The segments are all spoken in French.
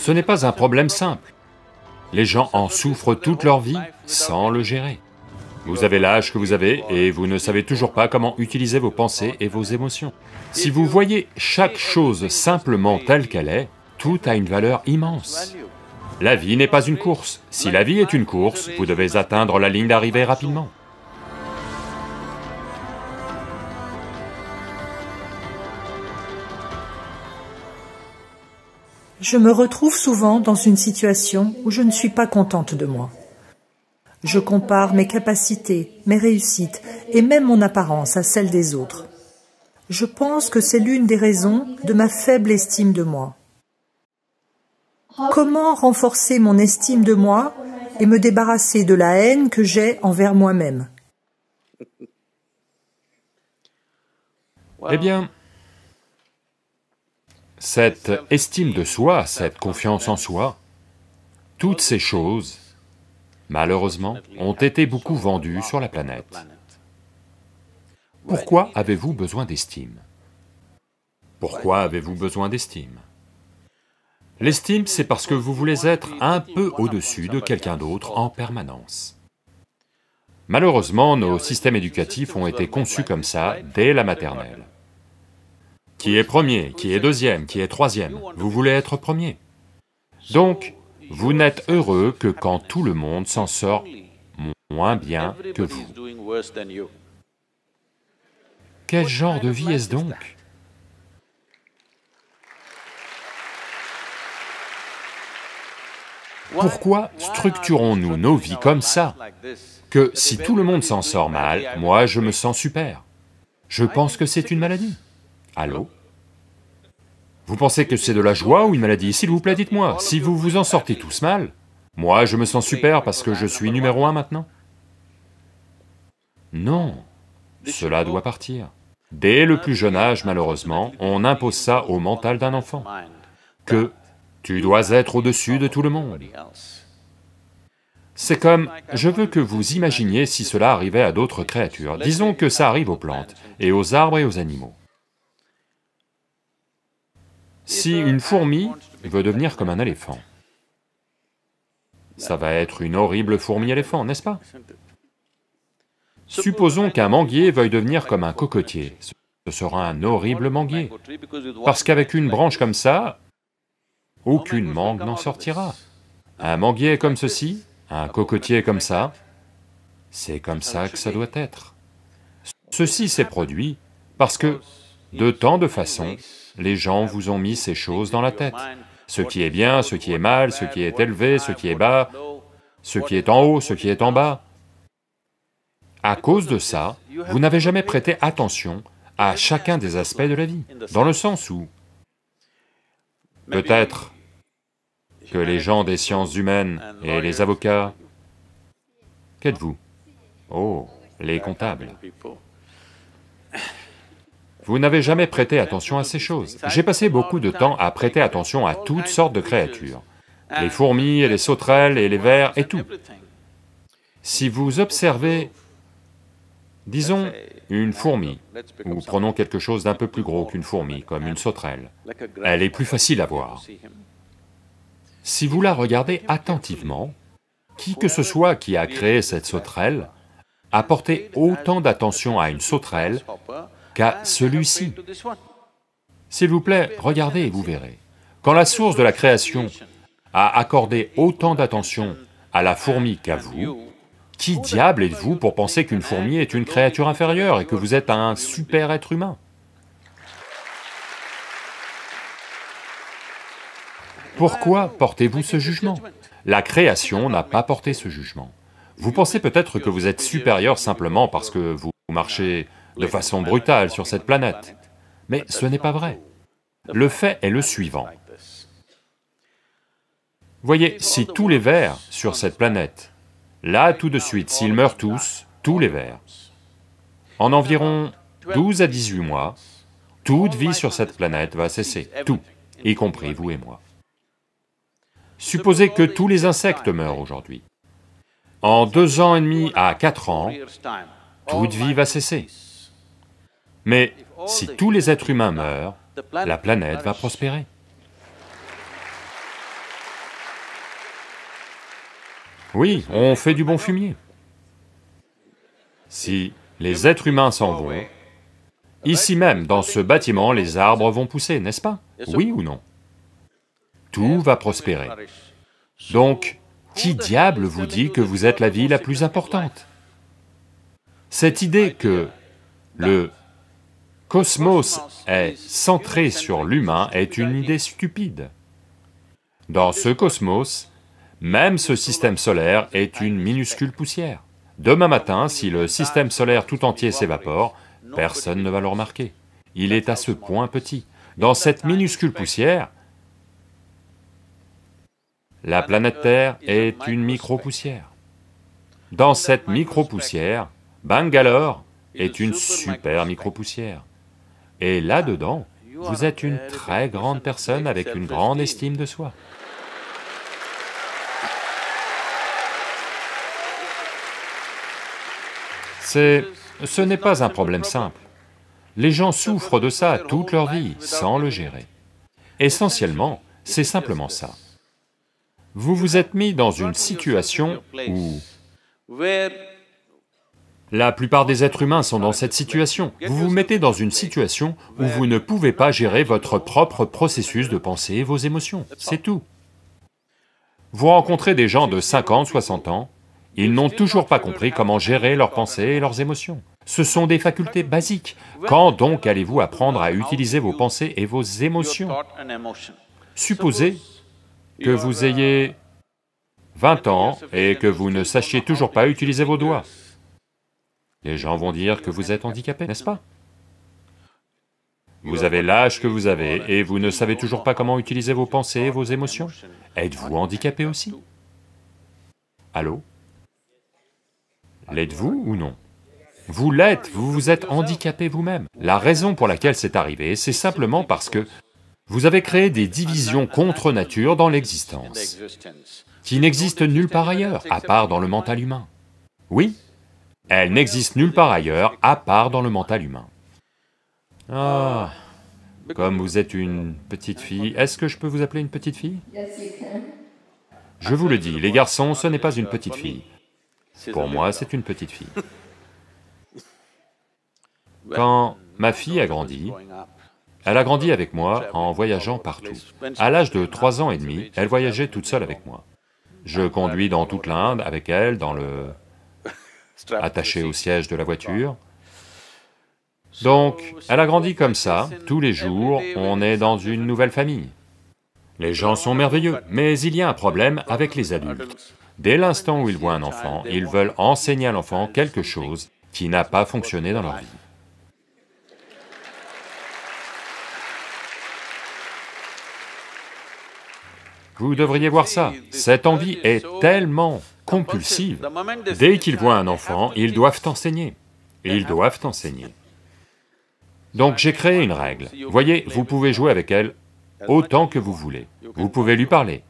Ce n'est pas un problème simple. Les gens en souffrent toute leur vie sans le gérer. Vous avez l'âge que vous avez et vous ne savez toujours pas comment utiliser vos pensées et vos émotions. Si vous voyez chaque chose simplement telle qu'elle est, tout a une valeur immense. La vie n'est pas une course. Si la vie est une course, vous devez atteindre la ligne d'arrivée rapidement. Je me retrouve souvent dans une situation où je ne suis pas contente de moi. Je compare mes capacités, mes réussites et même mon apparence à celle des autres. Je pense que c'est l'une des raisons de ma faible estime de moi. Comment renforcer mon estime de moi et me débarrasser de la haine que j'ai envers moi-même? Eh bien, cette estime de soi, cette confiance en soi, toutes ces choses, malheureusement, ont été beaucoup vendues sur la planète. Pourquoi avez-vous besoin d'estime? Pourquoi avez-vous besoin d'estime? L'estime, c'est parce que vous voulez être un peu au-dessus de quelqu'un d'autre en permanence. Malheureusement, nos systèmes éducatifs ont été conçus comme ça dès la maternelle. Qui est premier, qui est deuxième, qui est troisième, vous voulez être premier. Donc, vous n'êtes heureux que quand tout le monde s'en sort moins bien que vous. Quel genre de vie est-ce donc? Pourquoi structurons-nous nos vies comme ça, que si tout le monde s'en sort mal, moi je me sens super? Je pense que c'est une maladie. Allô? Vous pensez que c'est de la joie ou une maladie? S'il vous plaît, dites-moi, si vous vous en sortez tous mal, moi je me sens super parce que je suis numéro 1 maintenant? Non, cela doit partir. Dès le plus jeune âge, malheureusement, on impose ça au mental d'un enfant, que tu dois être au-dessus de tout le monde. C'est comme, je veux que vous imaginiez si cela arrivait à d'autres créatures, disons que ça arrive aux plantes, et aux arbres et aux animaux. Si une fourmi veut devenir comme un éléphant, ça va être une horrible fourmi-éléphant, n'est-ce pas? Supposons qu'un manguier veuille devenir comme un cocotier, ce sera un horrible manguier, parce qu'avec une branche comme ça, aucune mangue n'en sortira. Un manguier est comme ceci, un cocotier est comme ça, c'est comme ça que ça doit être. Ceci s'est produit parce que, de tant de façons, les gens vous ont mis ces choses dans la tête. Ce qui est bien, ce qui est mal, ce qui est élevé, ce qui est bas, ce qui est en haut, ce qui est en bas. À cause de ça, vous n'avez jamais prêté attention à chacun des aspects de la vie, dans le sens où, peut-être que les gens des sciences humaines et les avocats... Qu'êtes-vous? Oh, les comptables. Vous n'avez jamais prêté attention à ces choses. J'ai passé beaucoup de temps à prêter attention à toutes sortes de créatures, les fourmis et les sauterelles et les vers et tout. Si vous observez, disons, une fourmi, ou prenons quelque chose d'un peu plus gros qu'une fourmi, comme une sauterelle, elle est plus facile à voir. Si vous la regardez attentivement, qui que ce soit qui a créé cette sauterelle a porté autant d'attention à une sauterelle qu'à celui-ci. S'il vous plaît, regardez et vous verrez. Quand la source de la création a accordé autant d'attention à la fourmi qu'à vous, qui diable êtes-vous pour penser qu'une fourmi est une créature inférieure et que vous êtes un super être humain? Pourquoi portez-vous ce jugement? La création n'a pas porté ce jugement. Vous pensez peut-être que vous êtes supérieur simplement parce que vous marchez de façon brutale sur cette planète, mais ce n'est pas vrai. Le fait est le suivant. Voyez, si tous les vers sur cette planète, là tout de suite, s'ils meurent tous, tous les vers, en environ 12 à 18 mois, toute vie sur cette planète va cesser, tout, y compris vous et moi. Supposez que tous les insectes meurent aujourd'hui. En 2 ans et demi à 4 ans, toute vie va cesser. Mais si tous les êtres humains meurent, la planète va prospérer. Oui, on fait du bon fumier. Si les êtres humains s'en vont, ici même, dans ce bâtiment, les arbres vont pousser, n'est-ce pas? Oui ou non? Tout va prospérer. Donc, qui diable vous dit que vous êtes la vie la plus importante? Cette idée que le cosmos est centré sur l'humain est une idée stupide. Dans ce cosmos, même ce système solaire est une minuscule poussière. Demain matin, si le système solaire tout entier s'évapore, personne ne va le remarquer. Il est à ce point petit. Dans cette minuscule poussière, la planète Terre est une micro-poussière. Dans cette micro-poussière, Bangalore est une super micro-poussière. Et là-dedans, vous êtes une très grande personne avec une grande estime de soi. Ce n'est pas un problème simple. Les gens souffrent de ça toute leur vie, sans le gérer. Essentiellement, c'est simplement ça. Vous vous êtes mis dans une situation où... La plupart des êtres humains sont dans cette situation. Vous vous mettez dans une situation où vous ne pouvez pas gérer votre propre processus de pensée et vos émotions, c'est tout. Vous rencontrez des gens de 50, 60 ans, ils n'ont toujours pas compris comment gérer leurs pensées et leurs émotions. Ce sont des facultés basiques. Quand donc allez-vous apprendre à utiliser vos pensées et vos émotions? Supposez que vous ayez 20 ans et que vous ne sachiez toujours pas utiliser vos doigts. Les gens vont dire que vous êtes handicapé, n'est-ce pas? Vous avez l'âge que vous avez et vous ne savez toujours pas comment utiliser vos pensées et vos émotions. Êtes-vous handicapé aussi? Allô? L'êtes-vous ou non? Vous l'êtes, vous vous êtes handicapé vous-même. La raison pour laquelle c'est arrivé, c'est simplement parce que vous avez créé des divisions contre nature dans l'existence, qui n'existent nulle part ailleurs, à part dans le mental humain. Oui, elles n'existent nulle part ailleurs, à part dans le mental humain. Ah, comme vous êtes une petite fille, est-ce que je peux vous appeler une petite fille? Je vous le dis, les garçons, ce n'est pas une petite fille. Pour moi, c'est une petite fille. Quand ma fille a grandi, elle a grandi avec moi en voyageant partout. À l'âge de 3 ans et demi, elle voyageait toute seule avec moi. Je conduis dans toute l'Inde avec elle, attachée au siège de la voiture. Donc, elle a grandi comme ça, tous les jours, on est dans une nouvelle famille. Les gens sont merveilleux, mais il y a un problème avec les adultes. Dès l'instant où ils voient un enfant, ils veulent enseigner à l'enfant quelque chose qui n'a pas fonctionné dans leur vie. Vous devriez voir ça, cette envie est tellement compulsive. Dès qu'ils voient un enfant, ils doivent enseigner. Ils doivent enseigner. Donc j'ai créé une règle. Voyez, vous pouvez jouer avec elle autant que vous voulez. Vous pouvez lui parler.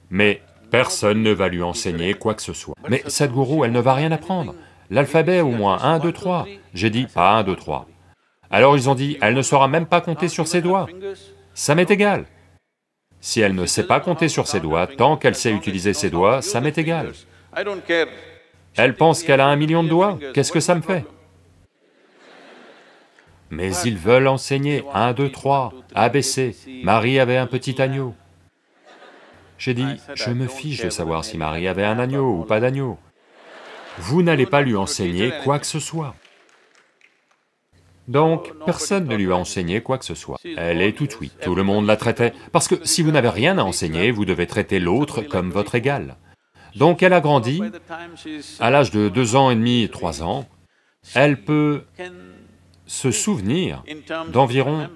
Mais personne ne va lui enseigner quoi que ce soit. Mais Sadhguru, elle ne va rien apprendre. L'alphabet au moins, 1, 2, 3. J'ai dit, pas 1, 2, 3. Alors ils ont dit, elle ne saura même pas compter sur ses doigts. Ça m'est égal. Si elle ne sait pas compter sur ses doigts, tant qu'elle sait utiliser ses doigts, ça m'est égal. Elle pense qu'elle a 1 million de doigts, qu'est-ce que ça me fait? Mais ils veulent enseigner 1, 2, 3, ABC, Marie avait un petit agneau. J'ai dit, je me fiche de savoir si Marie avait un agneau ou pas d'agneau. Vous n'allez pas lui enseigner quoi que ce soit. Donc, personne ne lui a enseigné quoi que ce soit. Elle est toute oui, tout le monde la traitait, parce que si vous n'avez rien à enseigner, vous devez traiter l'autre comme votre égal. Donc elle a grandi, à l'âge de 2 ans et demi, 3 ans, elle peut se souvenir d'environ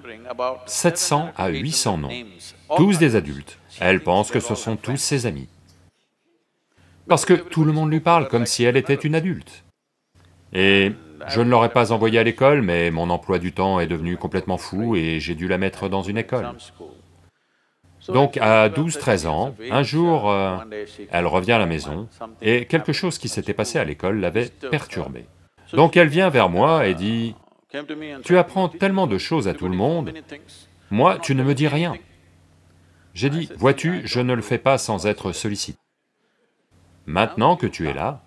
700 à 800 noms, tous des adultes. Elle pense que ce sont tous ses amis. Parce que tout le monde lui parle comme si elle était une adulte. Et je ne l'aurais pas envoyée à l'école, mais mon emploi du temps est devenu complètement fou et j'ai dû la mettre dans une école. Donc à 12-13 ans, un jour, elle revient à la maison et quelque chose qui s'était passé à l'école l'avait perturbée. Donc elle vient vers moi et dit, « Tu apprends tellement de choses à tout le monde, moi tu ne me dis rien. » J'ai dit, « Vois-tu, je ne le fais pas sans être sollicité. » Maintenant que tu es là,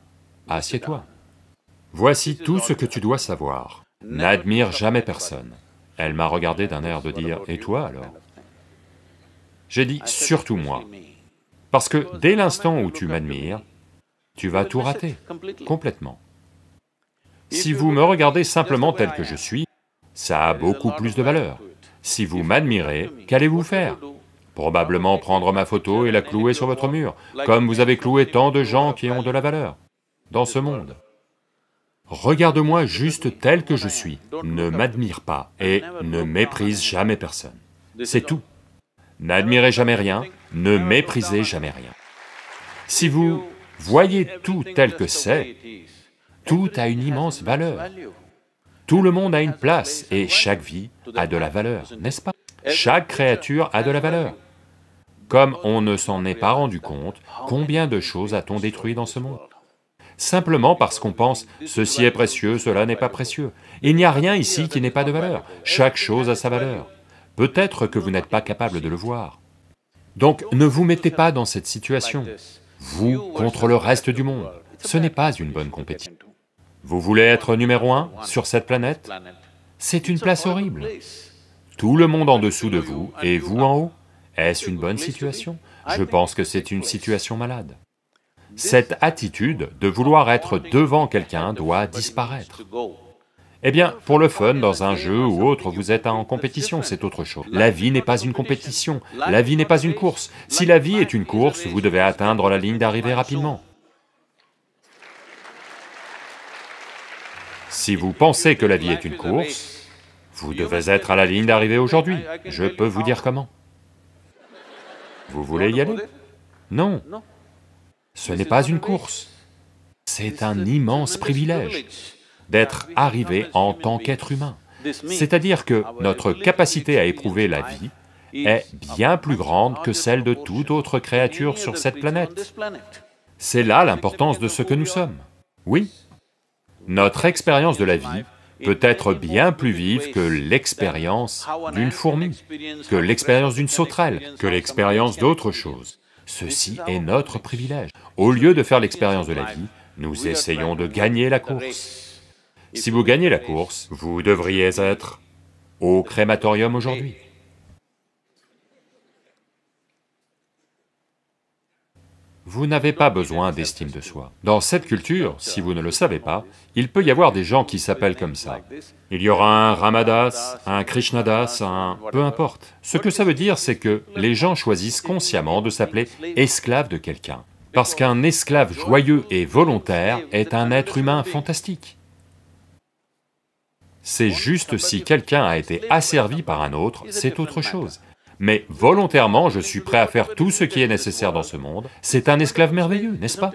assieds-toi. Voici tout ce que tu dois savoir. N'admire jamais personne. Elle m'a regardé d'un air de dire, et toi alors? J'ai dit, surtout moi. Parce que dès l'instant où tu m'admires, tu vas tout rater, complètement. Si vous me regardez simplement tel que je suis, ça a beaucoup plus de valeur. Si vous m'admirez, qu'allez-vous faire? Probablement prendre ma photo et la clouer sur votre mur, comme vous avez cloué tant de gens qui ont de la valeur dans ce monde. Regarde-moi juste tel que je suis, ne m'admire pas et ne méprise jamais personne. C'est tout. N'admirez jamais rien, ne méprisez jamais rien. Si vous voyez tout tel que c'est, tout a une immense valeur. Tout le monde a une place et chaque vie a de la valeur, n'est-ce pas? Chaque créature a de la valeur. Comme on ne s'en est pas rendu compte, combien de choses a-t-on détruit dans ce monde? Simplement parce qu'on pense, ceci est précieux, cela n'est pas précieux. Il n'y a rien ici qui n'ait pas de valeur, chaque chose a sa valeur. Peut-être que vous n'êtes pas capable de le voir. Donc ne vous mettez pas dans cette situation, vous contre le reste du monde, ce n'est pas une bonne compétition. Vous voulez être numéro 1 sur cette planète? C'est une place horrible. Tout le monde en dessous de vous et vous en haut. Est-ce une bonne situation? Je pense que c'est une situation malade. Cette attitude de vouloir être devant quelqu'un doit disparaître. Eh bien, pour le fun, dans un jeu ou autre, vous êtes en compétition, c'est autre chose. La vie n'est pas une compétition, la vie n'est pas une course. Si la vie est une course, vous devez atteindre la ligne d'arrivée rapidement. Si vous pensez que la vie est une course, vous devez être à la ligne d'arrivée aujourd'hui. Je peux vous dire comment. Vous voulez y aller? Non. Ce n'est pas une course. C'est un immense privilège d'être arrivé en tant qu'être humain. C'est-à-dire que notre capacité à éprouver la vie est bien plus grande que celle de toute autre créature sur cette planète. C'est là l'importance de ce que nous sommes. Oui. Notre expérience de la vie peut être bien plus vive que l'expérience d'une fourmi, que l'expérience d'une sauterelle, que l'expérience d'autre chose. Ceci est notre privilège. Au lieu de faire l'expérience de la vie, nous essayons de gagner la course. Si vous gagnez la course, vous devriez être au crématorium aujourd'hui. Vous n'avez pas besoin d'estime de soi. Dans cette culture, si vous ne le savez pas, il peut y avoir des gens qui s'appellent comme ça. Il y aura un Ramadas, un Krishnadas, un... peu importe. Ce que ça veut dire, c'est que les gens choisissent consciemment de s'appeler esclave de quelqu'un. Parce qu'un esclave joyeux et volontaire est un être humain fantastique. C'est juste si quelqu'un a été asservi par un autre, c'est autre chose. Mais volontairement, je suis prêt à faire tout ce qui est nécessaire dans ce monde, c'est un esclave merveilleux, n'est-ce pas?